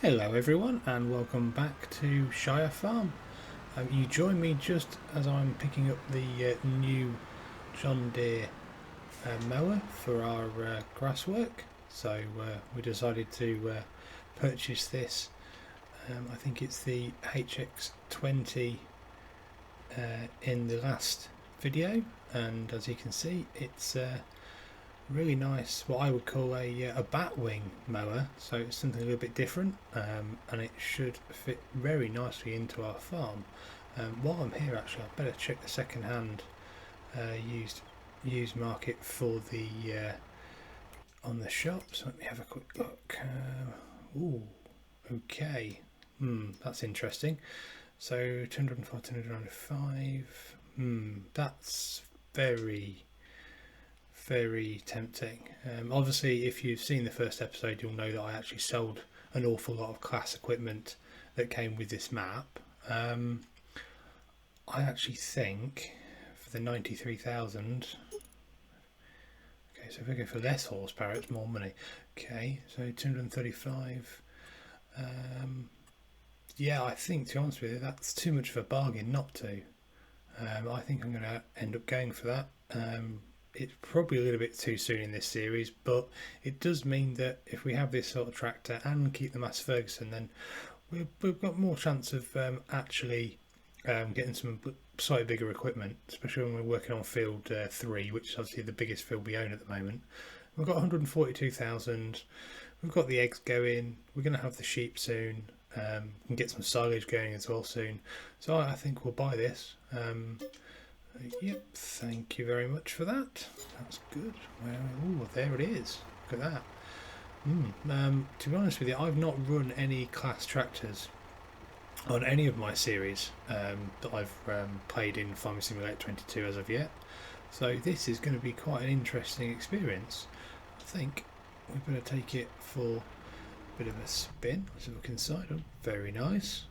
Hello everyone and welcome back to Shire Farm. You join me just as I'm picking up the new John Deere mower for our grass work. So we decided to purchase this. I think it's the HX20 in the last video, and as you can see it's really nice, what I would call a batwing mower, so it's something a little bit different, and it should fit very nicely into our farm. While I'm here, actually, I better check the second-hand used market for the on the shops. Let me have a quick look. Ooh, okay. That's interesting. So 205, 295. That's very tempting. Obviously, if you've seen the first episode, you'll know that I actually sold an awful lot of class equipment that came with this map. I actually think for the 93,000. Okay, so if we go for less horsepower, it's more money. Okay, so 235. Yeah, I think, to be honest with you, that's too much of a bargain not to. I think I'm going to end up going for that. It's probably a little bit too soon in this series, but it does mean that if we have this sort of tractor and keep the Massey Ferguson, then we've got more chance of actually getting some slightly bigger equipment, especially when we're working on field 3, which is obviously the biggest field we own at the moment. We've got 142,000, we've got the eggs going, we're going to have the sheep soon, and get some silage going as well soon, so I think we'll buy this. Yep, thank you very much for that. That's good. Well, there it is. Look at that. To be honest with you, I've not run any class tractors on any of my series that I've played in Farming Simulator 22 as of yet. So this is going to be quite an interesting experience. I think we better take it for a bit of a spin. Let's look inside. Oh, very nice.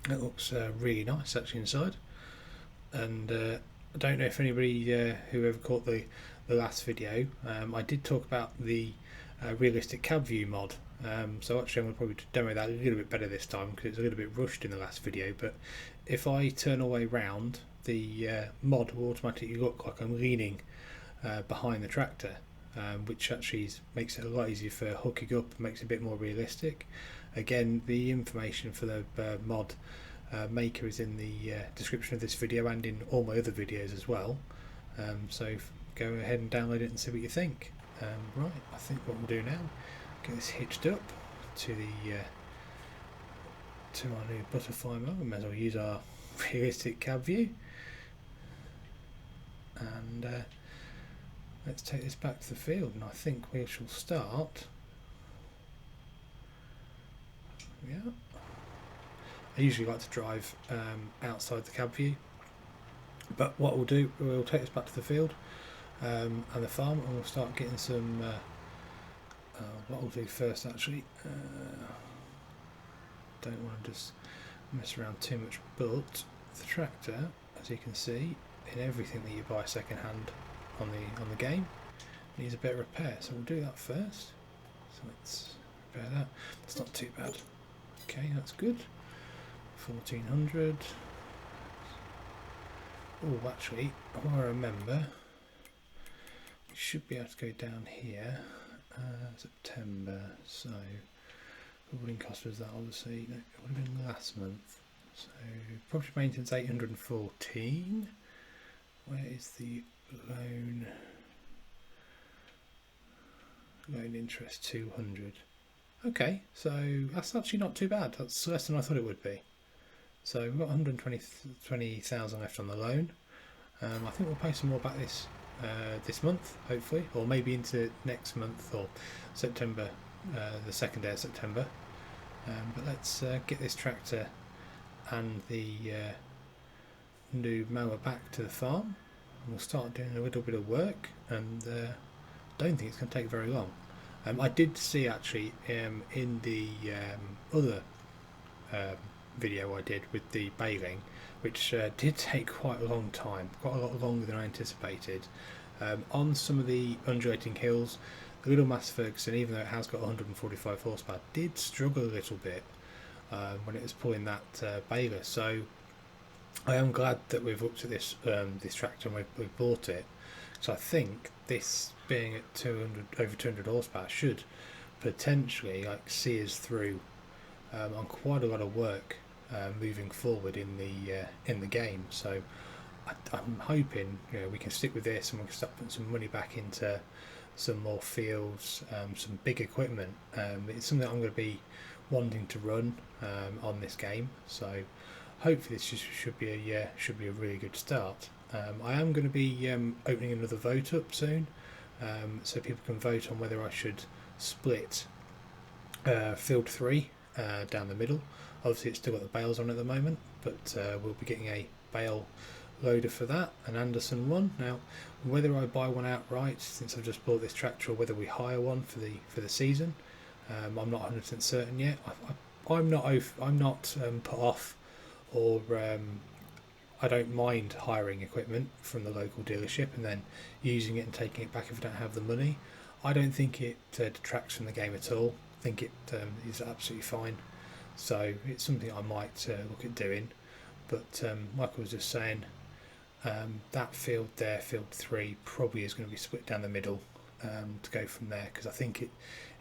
It looks really nice actually inside. And I don't know if anybody who ever caught the last video, I did talk about the realistic cab view mod, so actually I'm going to probably demo that a little bit better this time because it's a little bit rushed in the last video. But if I turn all the way round, the mod will automatically look like I'm leaning behind the tractor, which actually makes it a lot easier for hooking up and makes it a bit more realistic. Again, the information for the mod maker is in the description of this video and in all my other videos as well, so go ahead and download it and see what you think. Right, I think what we'll do now, get this hitched up to the to our new butterfly mower. We may as well use our realistic cab view, and let's take this back to the field, and I think we shall start. Yeah, I usually like to drive outside the cab view, but what we'll do, we'll take this back to the field and the farm, and we'll start getting some what we'll do first actually, don't want to just mess around too much, but the tractor, as you can see, in everything that you buy second hand on the game, needs a bit of repair, so we'll do that first. So let's repair that. It's not too bad. Okay, that's good. 1400. Oh, actually, I remember we should be able to go down here. September, so what cost was that? Obviously, no, it would have been last month. So property maintenance 814. Where is the loan interest? 200. Okay, so that's actually not too bad. That's less than I thought it would be. So we've got 120,000 left on the loan. I think we'll pay some more back this month, hopefully, or maybe into next month or September, the second day of September. But let's get this tractor and the new mower back to the farm, and we'll start doing a little bit of work, and don't think it's going to take very long. I did see actually in the other video I did with the baling, which did take quite a long time, quite a lot longer than I anticipated. On some of the undulating hills, the little Massey Ferguson, even though it has got 145 horsepower, did struggle a little bit when it was pulling that baler. So I am glad that we've looked at this this tractor and we've bought it. So I think this being at 200, over 200 horsepower, should potentially like see us through on quite a lot of work moving forward in the game. So I'm hoping, you know, we can stick with this and we can start putting some money back into some more fields, some big equipment. It's something I'm going to be wanting to run on this game. So hopefully this should be a really good start. I am going to be opening another vote up soon, so people can vote on whether I should split field 3 down the middle. Obviously it's still got the bales on at the moment, but we'll be getting a bale loader for that, an Anderson one. Now whether I buy one outright since I've just bought this tractor, or whether we hire one for the season, I'm not 100% certain yet. I'm not put off, or I don't mind hiring equipment from the local dealership and then using it and taking it back if I don't have the money. I don't think it detracts from the game at all. I think it is absolutely fine. So it's something I might look at doing. But like I was just saying, that field there, field 3, probably is going to be split down the middle to go from there, because I think it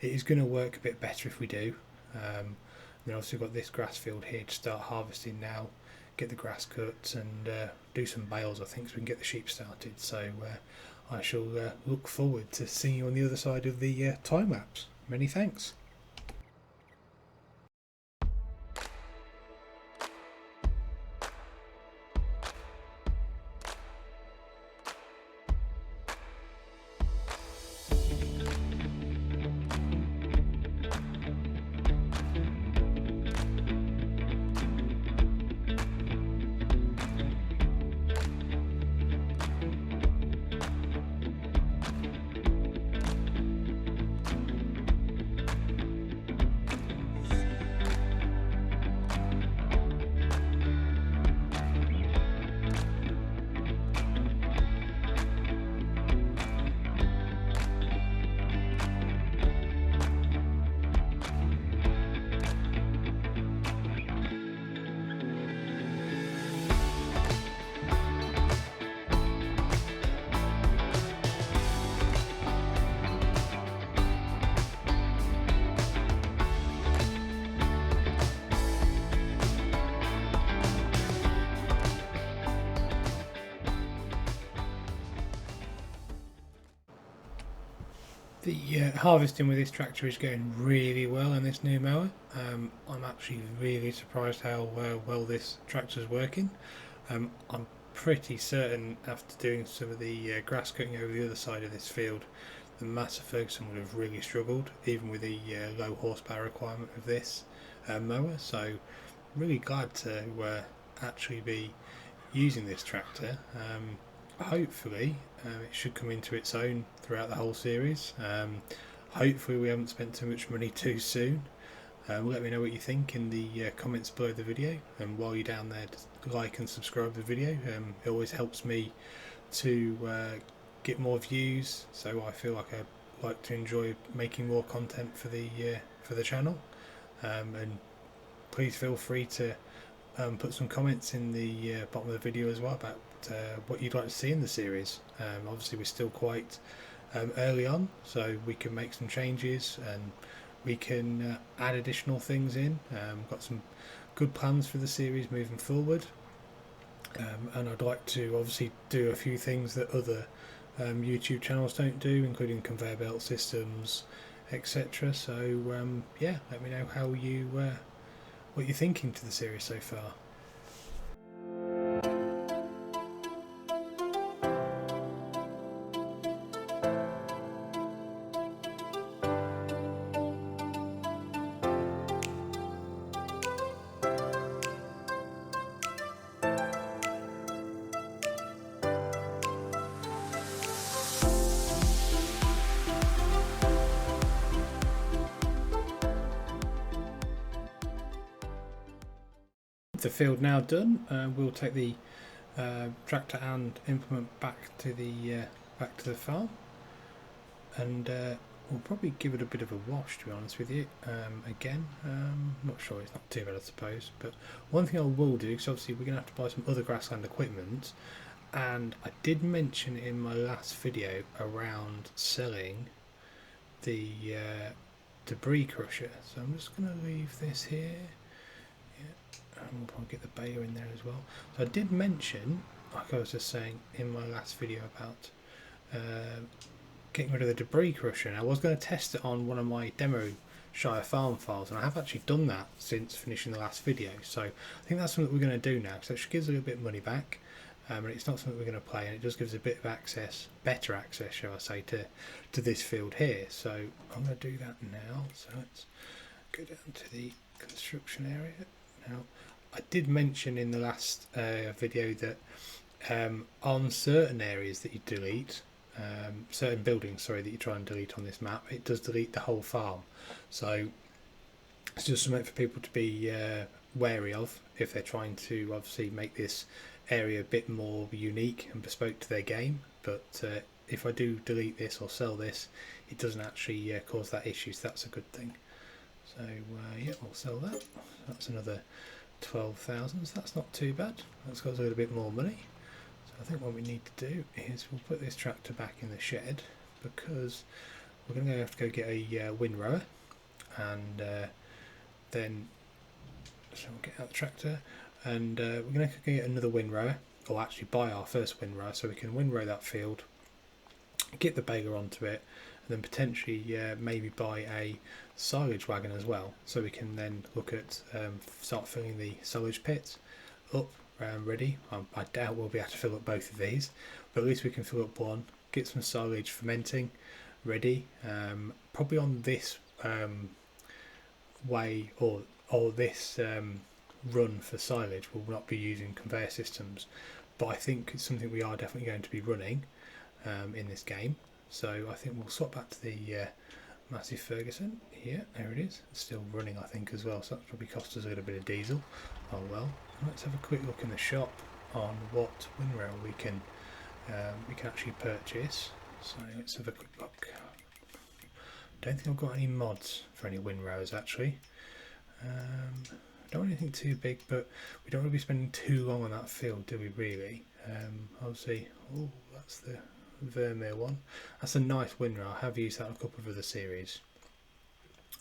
is going to work a bit better if we do. Then obviously we've got this grass field here to start harvesting now, get the grass cut and do some bales, I think, so we can get the sheep started. So I shall look forward to seeing you on the other side of the time lapse. Many thanks. The harvesting with this tractor is going really well in this new mower. I'm actually really surprised how well this tractor is working. I'm pretty certain after doing some of the grass cutting over the other side of this field, the Massey Ferguson would have really struggled, even with the low horsepower requirement of this mower. So really glad to actually be using this tractor. Hopefully it should come into its own throughout the whole series. Hopefully we haven't spent too much money too soon. Let me know what you think in the comments below the video, and while you're down there, just like and subscribe to the video. It always helps me to get more views, so I feel like I like to enjoy making more content for the channel. And please feel free to put some comments in the bottom of the video as well about what you'd like to see in the series. Obviously we're still quite early on, so we can make some changes and we can add additional things in. Got some good plans for the series moving forward, and I'd like to obviously do a few things that other YouTube channels don't do, including conveyor belt systems, etc. So yeah, let me know how you what you're thinking to the series so far. The field now done, we'll take the tractor and implement back to the farm, and we'll probably give it a bit of a wash, to be honest with you. Again, not sure, it's not too bad I suppose, but one thing I will do, because obviously we're going to have to buy some other grassland equipment, and I did mention in my last video around selling the debris crusher, so I'm just going to leave this here. Yeah, and we'll probably get the baler in there as well. So I did mention, like I was just saying in my last video, about getting rid of the debris crusher. And I was going to test it on one of my demo Shire Farm files, and I have actually done that since finishing the last video. So I think that's something we're going to do now, because it gives a little bit of money back, and it's not something we're going to play, and it just gives a bit of access, better access, shall I say, to this field here. So I'm going to do that now. So let's go down to the construction area. Now, I did mention in the last video that on certain areas that you delete, certain buildings, sorry, that you try and delete on this map, it does delete the whole farm. So it's just something for people to be wary of if they're trying to obviously make this area a bit more unique and bespoke to their game. But if I do delete this or sell this, it doesn't actually cause that issue, so that's a good thing. So yeah, we'll sell that. So that's another 12,000, so that's not too bad. That's got a little bit more money. So I think what we need to do is we'll put this tractor back in the shed, because we're going to have to go get a windrower, and then so we'll get out the tractor, and we're going to get another windrower, or actually buy our first windrower, so we can windrow that field, get the baler onto it, and then potentially maybe buy a silage wagon as well, so we can then look at start filling the silage pits up ready. I doubt we'll be able to fill up both of these, but at least we can fill up one, get some silage fermenting ready. Probably on this way, or this run for silage, we'll not be using conveyor systems, but I think it's something we are definitely going to be running in this game. So I think we'll swap back to the Massey Ferguson. Yeah, there it is. It's still running, I think, as well, so that's probably cost us a little bit of diesel. Oh well. Let's have a quick look in the shop on what windrower we can actually purchase. So let's have a quick look. Don't think I've got any mods for any windrowers actually. Don't want anything too big, but we don't want to be spending too long on that field, do we really? Obviously, oh, that's the Vermeer one. That's a nice windrower. I have used that in a couple of other series,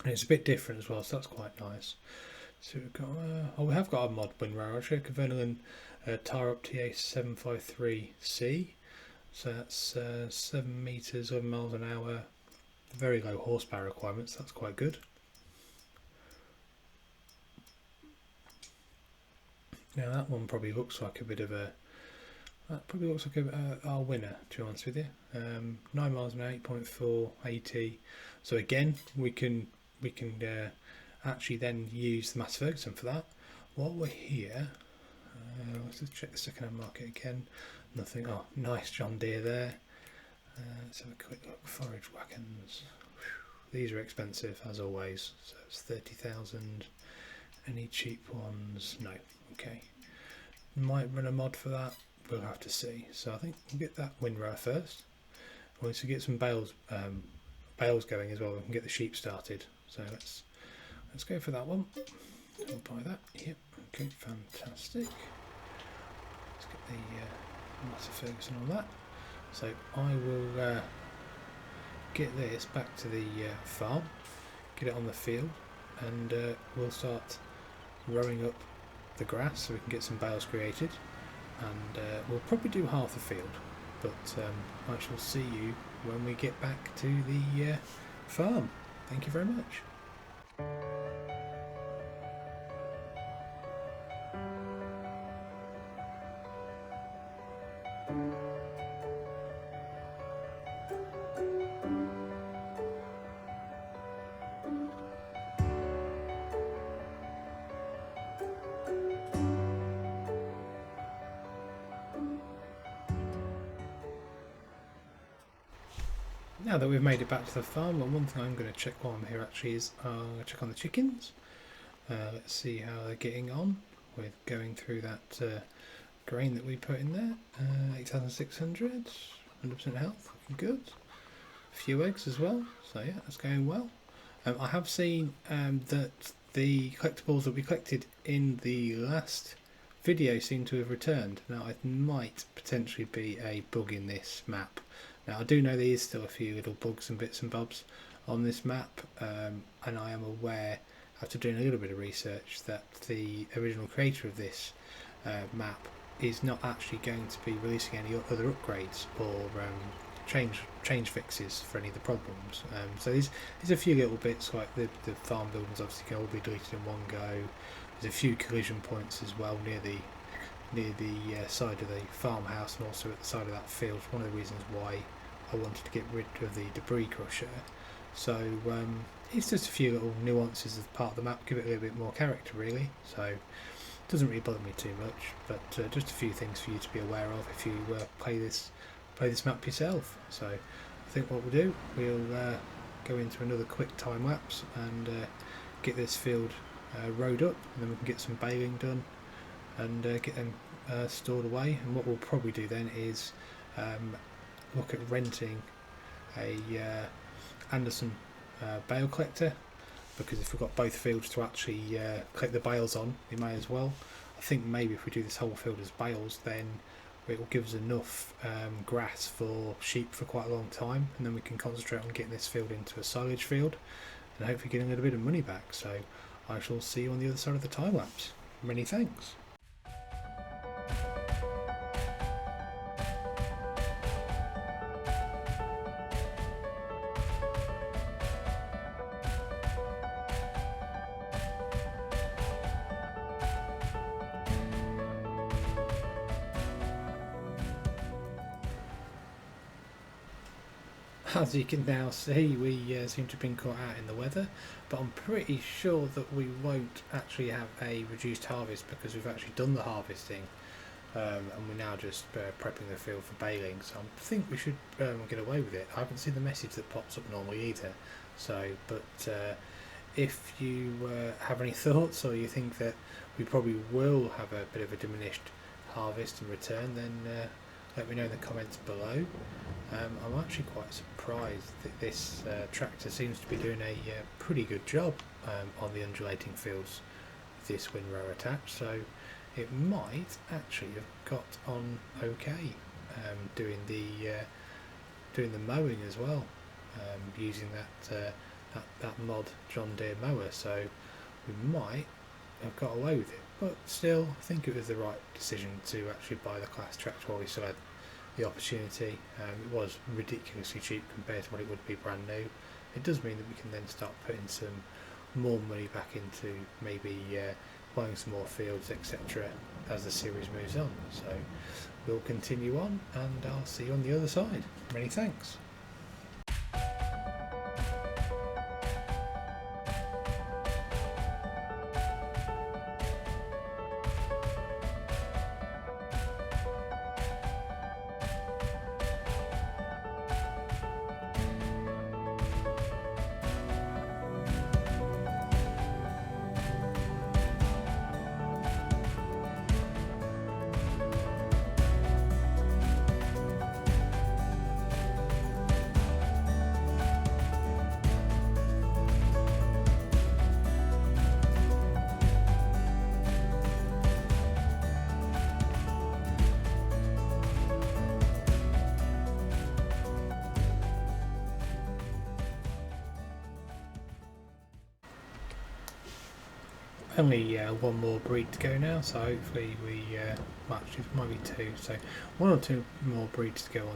and it's a bit different as well, so that's quite nice. So we've got, oh, we have got a mod windrower actually, Cavernilan Tarup TA753C. So that's 7 meters, 11 miles an hour, very low horsepower requirements. That's quite good. Now that one probably looks like a bit of a, that probably looks like our winner, to be honest with you. 9 miles an hour, 8.4 AT. So again, we can actually then use the Massey Ferguson for that. While we're here, let's just check the second-hand market again. Nothing. Oh, nice John Deere there. Let's have a quick look. Forage wagons. Whew, these are expensive as always. So it's 30,000. Any cheap ones? No. Okay. Might run a mod for that. We'll have to see. So I think we'll get that windrower first. Once we get some bales going as well, we can get the sheep started. So let's go for that one. We'll buy that. Yep. Okay. Fantastic. Let's get the Massey Ferguson on that. So I will get this back to the farm, get it on the field, and we'll start rowing up the grass so we can get some bales created, and we'll probably do half the field, but I shall see you when we get back to the farm. Thank you very much. Now that we've made it back to the farm, well, one thing I'm going to check while I'm here actually is I'm going to check on the chickens. Let's see how they're getting on with going through that grain that we put in there. 8,600, 100% health, looking good. few eggs as well, so yeah, that's going well. I have seen that the collectibles that we collected in the last video seem to have returned. Now it might potentially be a bug in this map. Now I do know there is still a few little bugs and bits and bobs on this map, and I am aware, after doing a little bit of research, that the original creator of this map is not actually going to be releasing any other upgrades or change fixes for any of the problems. So there's a few little bits, like the farm buildings obviously can all be deleted in one go. There's a few collision points as well near the side of the farmhouse and also at the side of that field. One of the reasons why I wanted to get rid of the debris crusher. So it's just a few little nuances of part of the map, give it a little bit more character really. So it doesn't really bother me too much, but just a few things for you to be aware of if you play this map yourself. So I think what we'll do, we'll go into another quick time lapse and get this field rowed up, and then we can get some baling done and get them stored away. And what we'll probably do then is look at renting a Anderson bale collector, because if we've got both fields to actually collect the bales on, we may as well. I think maybe if we do this whole field as bales, then it will give us enough grass for sheep for quite a long time, and then we can concentrate on getting this field into a silage field and hopefully getting a little bit of money back. So I shall see you on the other side of the time lapse. Many thanks. As you can now see, we seem to have been caught out in the weather, but I'm pretty sure that we won't actually have a reduced harvest because we've actually done the harvesting, and we're now just prepping the field for baling. So I think we should get away with it. I haven't seen the message that pops up normally either. So, but if you have any thoughts, or you think that we probably will have a bit of a diminished harvest in return, then let me know in the comments below. I'm actually quite surprised that this tractor seems to be doing a pretty good job on the undulating fields with this windrow attached, so it might actually have got on okay doing the mowing as well, using that mod John Deere mower, so we might have got away with it. But still, I think it was the right decision to actually buy the class tractor while we still had the opportunity. It was ridiculously cheap compared to what it would be brand new. It does mean that we can then start putting some more money back into maybe buying some more fields, etc. as the series moves on. So we'll continue on, and I'll see you on the other side. Many thanks. Only one more breed to go now, so hopefully we well, actually it might be two, so one or two more breeds to go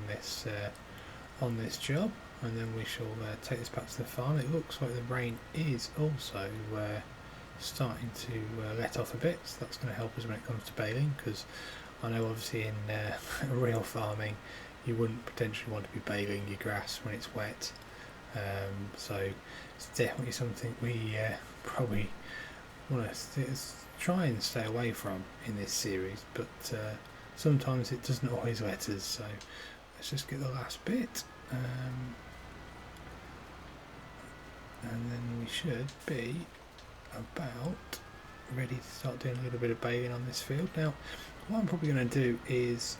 on this job, and then we shall take this back to the farm. It looks like the rain is also starting to let off a bit, so that's going to help us when it comes to baling, because I know obviously in real farming you wouldn't potentially want to be baling your grass when it's wet, so it's definitely something we probably want to try and stay away from in this series, but sometimes it doesn't always let us. So let's just get the last bit, and then we should be about ready to start doing a little bit of baling on this field. Now what I'm probably going to do is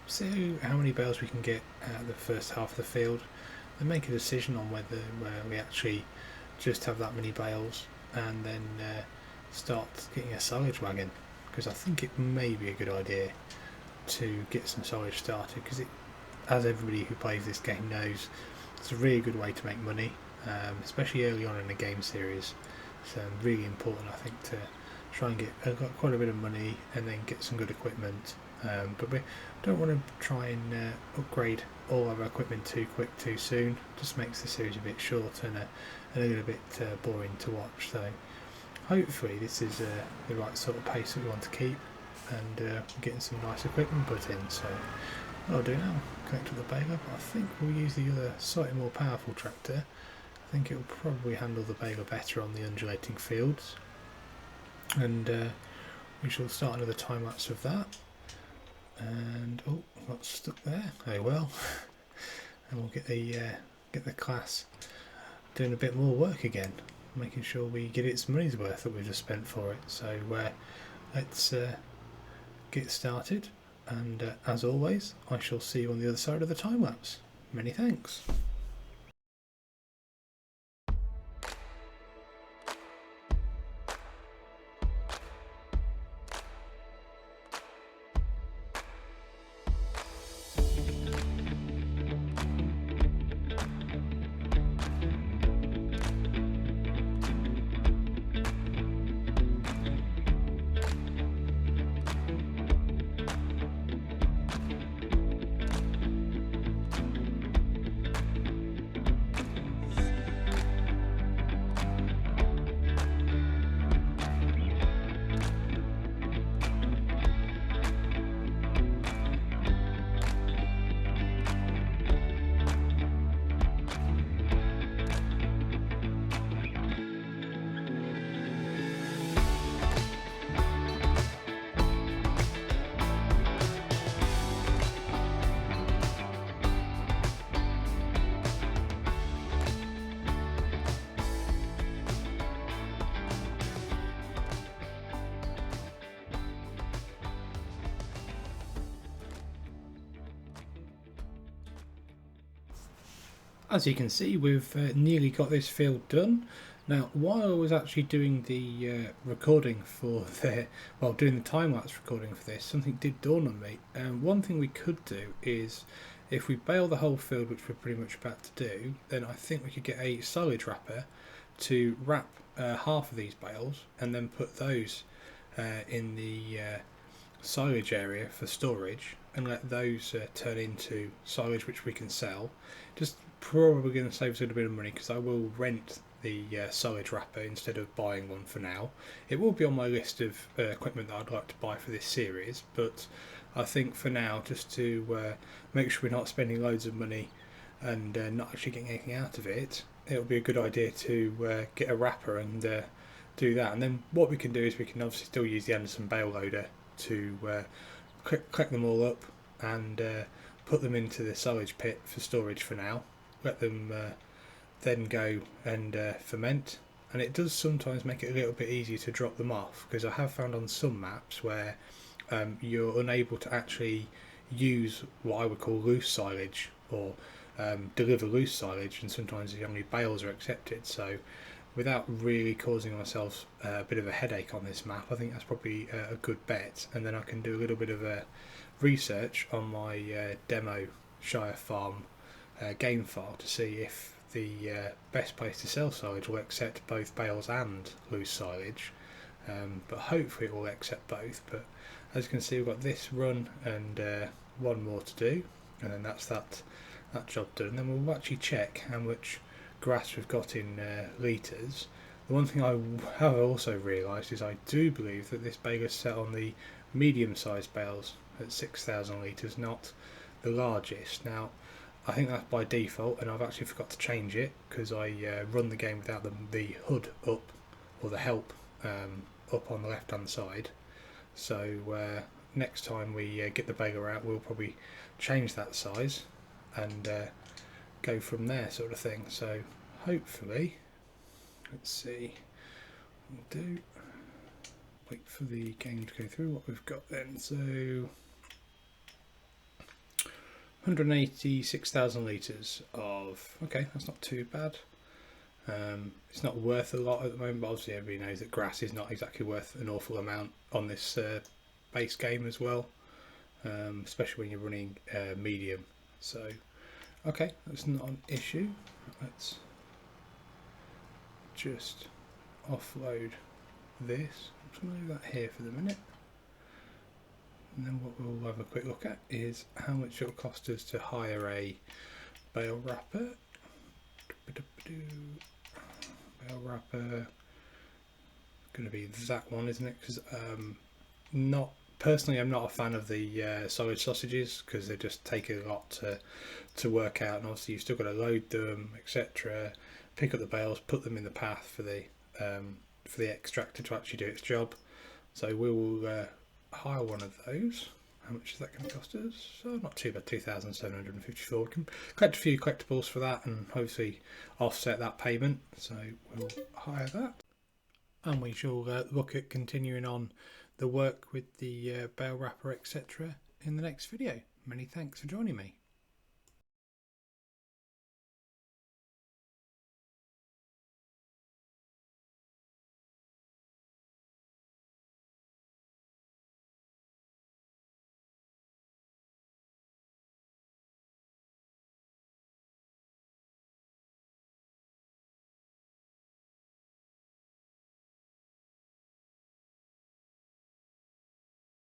see how many bales we can get out of the first half of the field, and make a decision on whether we actually just have that many bales and then start getting a silage wagon, because I think it may be a good idea to get some silage started, because it, as everybody who plays this game knows, it's a really good way to make money, especially early on in a game series. It's really important, I think, to try and get quite a bit of money and then get some good equipment. But we don't want to try and upgrade all of our equipment too quick too soon. Just makes the series a bit short and a little bit boring to watch. So hopefully this is the right sort of pace that we want to keep, and getting some nice equipment put in. So what I'll do now, connect to the baler, but I think we'll use the other slightly more powerful tractor. I think it will probably handle the baler better on the undulating fields, and we shall start another time lapse of that. And oh, I got stuck there. Oh well. And we'll get the class doing a bit more work again, making sure we get its money's worth that we've just spent for it. So let's get started, and as always, I shall see you on the other side of the time lapse. Many thanks. As you can see, we've nearly got this field done. Now, while I was actually doing the recording for doing the time-lapse recording for this, something did dawn on me. One thing we could do is, if we bale the whole field, which we're pretty much about to do, then I think we could get a silage wrapper to wrap half of these bales, and then put those in the silage area for storage, and let those turn into silage which we can sell. Just probably going to save us a little bit of money, because I will rent the silage wrapper instead of buying one for now. It will be on my list of equipment that I'd like to buy for this series, but I think for now, just to make sure we're not spending loads of money and not actually getting anything out of it, it'll be a good idea to get a wrapper and do that. And then what we can do is we can obviously still use the Anderson bale loader to collect them all up and put them into the silage pit for storage for now. Let them then go and ferment, and it does sometimes make it a little bit easier to drop them off, because I have found on some maps where you're unable to actually use what I would call loose silage, or deliver loose silage, and sometimes only bales are accepted. So without really causing myself a bit of a headache on this map, I think that's probably a good bet. And then I can do a little bit of research on my demo Shire Farm game file to see if the best place to sell silage will accept both bales and loose silage, but hopefully it will accept both. But as you can see, we've got this run and one more to do, and then that's that job done. And then we'll actually check how much grass we've got in litres. The one thing I have also realised is I do believe that this baler is set on the medium sized bales at 6,000 litres, not the largest. Now I think that's by default, and I've actually forgot to change it because I run the game without the HUD up, or the help up on the left hand side. So next time we get the baler out, we'll probably change that size and go from there, sort of thing. So hopefully, let's see, we'll do, wait for the game to go through what we've got then. So 186,000 litres of, okay, that's not too bad. It's not worth a lot at the moment, but obviously everybody knows that grass is not exactly worth an awful amount on this base game as well, especially when you're running medium. So, okay, that's not an issue. Let's just offload this. I'm just going to leave that here for the minute. And then what we'll have a quick look at is how much it'll cost us to hire a bale wrapper. Bale wrapper, going to be that one, isn't it? Because not personally, I'm not a fan of the solid sausages because they just take a lot to work out, and obviously you've still got to load them, etc. Pick up the bales, put them in the path for the extractor to actually do its job. So we will hire one of those. How much is that going to cost us? So not too bad, 2,754. We can collect a few collectibles for that and hopefully offset that payment. So we'll hire that. And we shall look at continuing on the work with the bale wrapper, etc. in the next video. Many thanks for joining me.